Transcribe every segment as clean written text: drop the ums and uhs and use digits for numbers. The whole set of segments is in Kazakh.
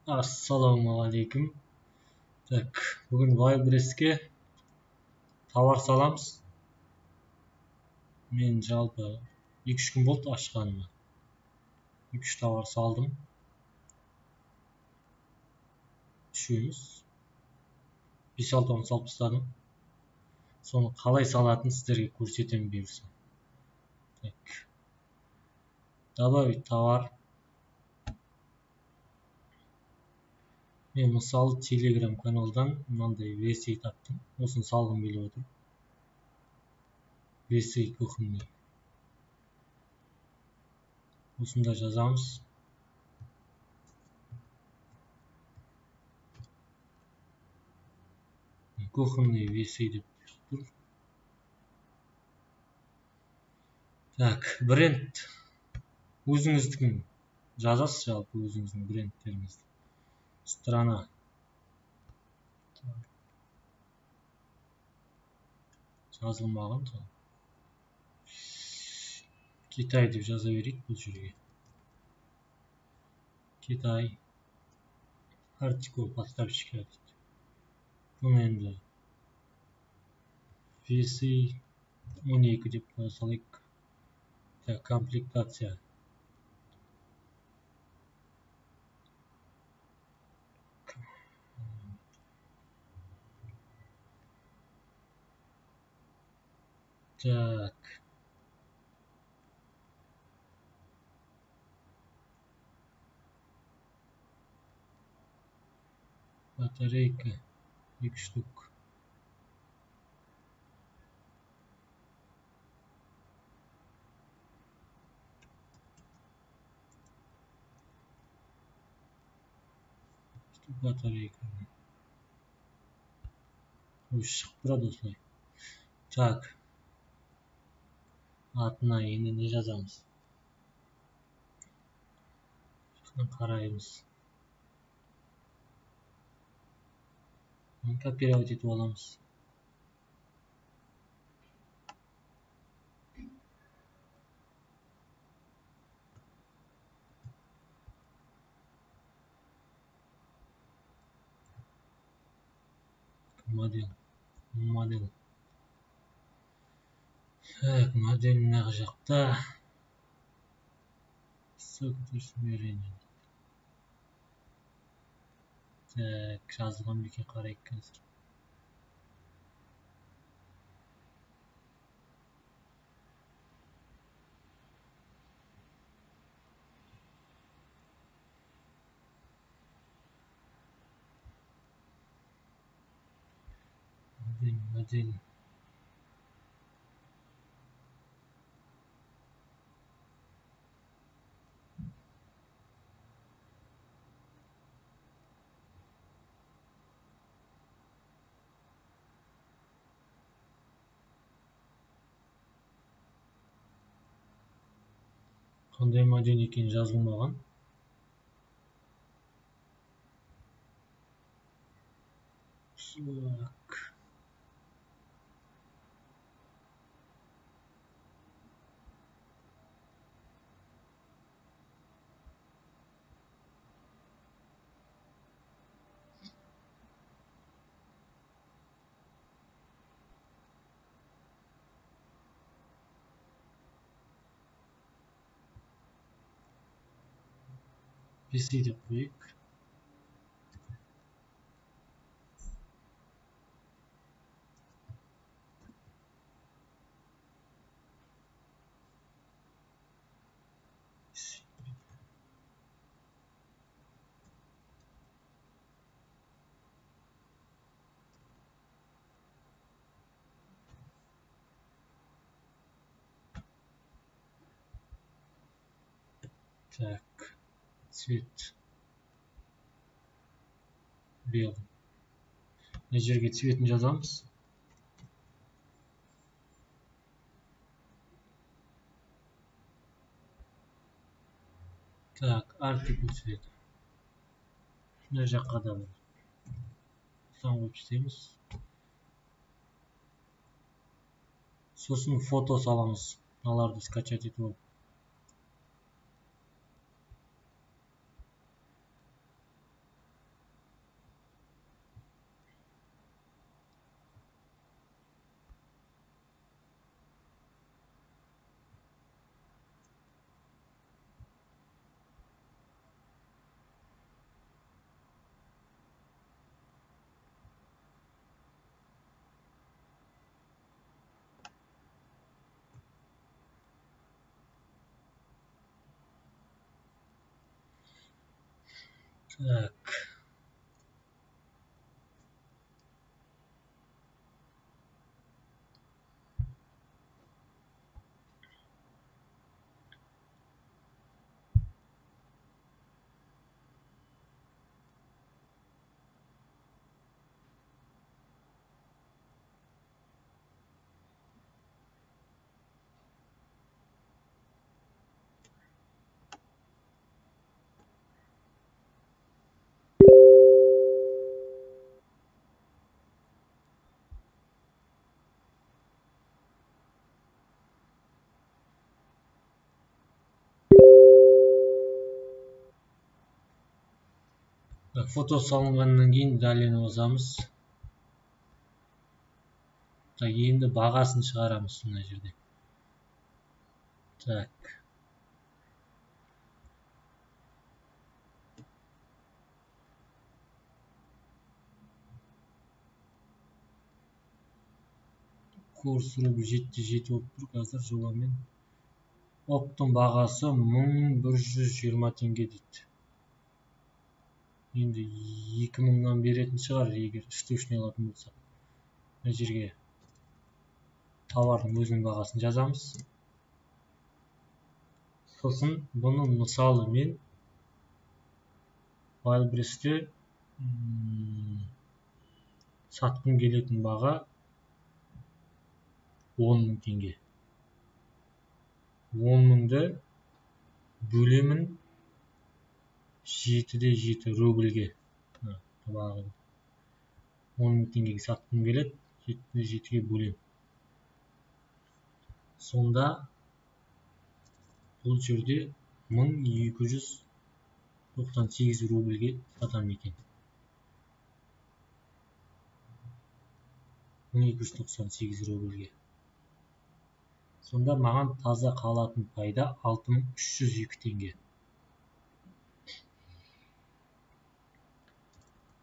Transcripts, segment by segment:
Ассалаумағалейкум. Так, бүгін Вайлдберриске товар саламыз. Мен жалпы 2-3 күн болды ашқаныма. 2-3 товар салдым. Үшеуміз 5-6 он салып тастадым. Соны қалай салатын сіздерге көрсетемін бұйырса. Так. Добавить товар. Мен мысалы Telegram каналдан мынандай версия таптым. Осыны салғым келіп отыр. Версия кухонный. Осында жазамыз. Кухонный версия деп тұр. Так, бренд. Өзіңіздің жазасыз жалпы өзіңіздің брендтеріңізді. Страна. Жазылмаған. Китай деп жаза берейік бұл жерге. Китай. Артикул поставщика дейді. Бұл енді версия 12 деп қоя салайық. Так, комплектация. Так. Батарейка 2 штук. Батарейка. Шығып тұрады осылай. Так. Атына енді не жазамыз? Қараймыз. Копировать етіп аламыз. Модель. Так, модель мына жақта. Ссылка смирения. Так, жазылған бекен қарайық қазір. Модель. Қандай модель екен жазылмаған. Так. PC деп қойық. Так, цвет белый. Мына жерге цветін жазамыз. Так, артикул цвет. Мына жаққа да бар. Сан қойып істейміз. Сосын фото саламыз. Мыналарды скачать етіп алып. Так. Фото салынғаннан кейін дәлені басамыз. Енді бағасын шығарамыз мына жерде. Так. Курс рубль 7 болып тұр қазір жобамен. Оптың бағасы 1120 теңге дейді. Енді 2000-нан беретін шығар, егер штучный алатын болсақ. Мына жерге тауардың өзінің бағасын жазамыз. Сосын бұны мысалы мен Wildberries'те сатқым келетін баға 10.000 теңге. 10.000-ды бөлемін 7 рубльге. 10.000 теңгеге сатқым келеді, 7-ге бөлем. Сонда бұл жерде 1298 рубльге сатам екен. 1298 рубльге. Сонда маған таза қалатын пайда 6302 теңге.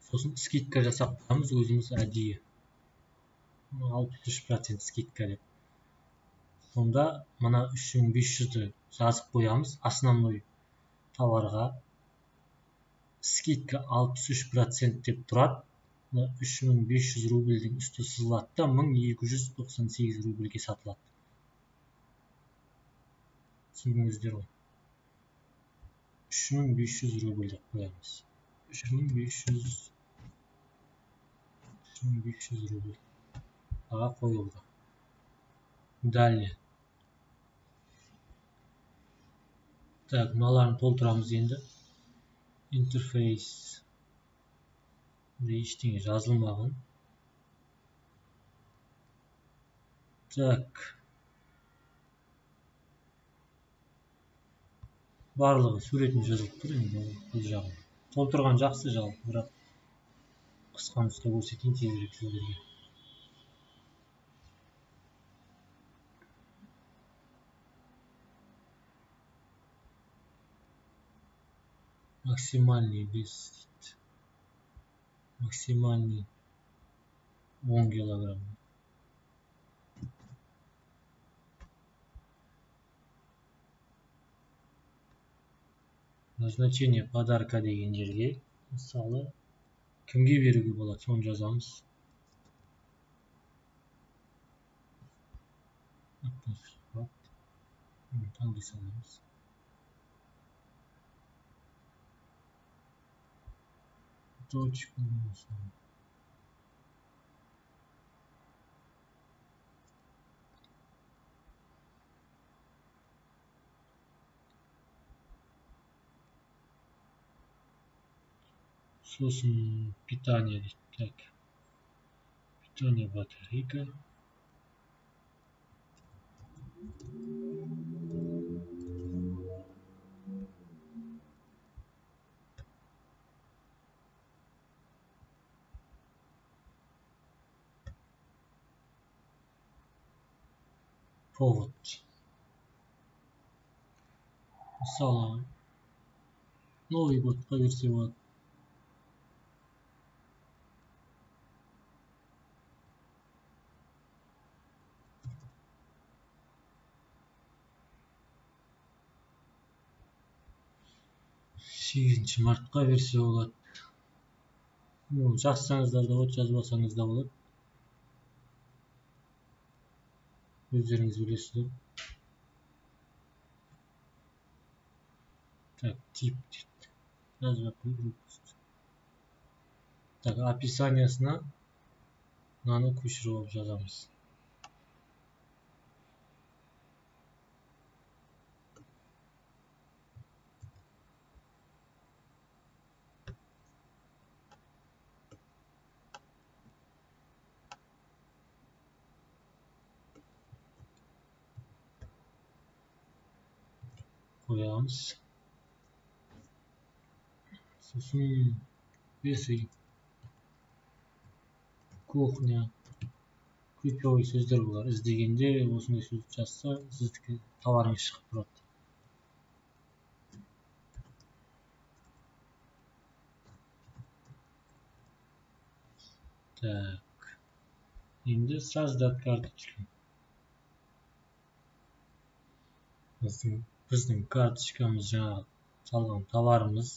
Сосын скидка жасап қоямыз өзіміз әдейі. 63% скидка деп. Сонда мына 3500-ді жазып қоямыз основной товарға. Скидка 63% деп тұрады. 3500 рубльдің үсті сызылады да 1298 рубльге сатылады. Түсіндіңіздер ғой. 3500 рубль деп қоямыз. 3500 рубль. Баға қойылды. Далее. Так, мыналарын толтырамыз енді. Интерфейс. Ештеңе жазылмаған. Так. Барлығы суретін жазылып тұр енді бұл жағын. Толтырған жақсы жалпы, бірақ қысқа нұсқа көрсетейін тезірек сіздерге. Максимальный вес. Максимальный 10 килограмм. Назначение подарка деген жерге, мысалы, кімге беруге болады, соны жазамыз. Таңдай саламыз. Точка. Сосын питание дейді. Так. Питание батарейка. Повод. Мысалы, Новый годқа берсе болады. 8 мартқа берсе болады. Жазсаңыздар да болады, жазбасаңыз да болады. Өздеріңіз білесіздер. Так, тип дейді. Жазбай қойып. Так, описаниясына мынаны көшіріп алып жазамыз. Қоямыз. Сосын если кухня, ключевой сөздер болар. Іздегенде осындай сөз жазса, сіздікі товарыңыз шығып тұрады. Так. Енді создать карточку. Біздің карточкамыз жаңағы салған товарымыз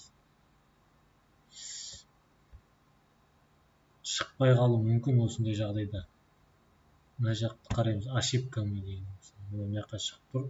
шықпай қалуы мүмкін осындай жағдайда. Мына жақты қараймыз, ошибка ма деген. Мына жаққа шығып тұр.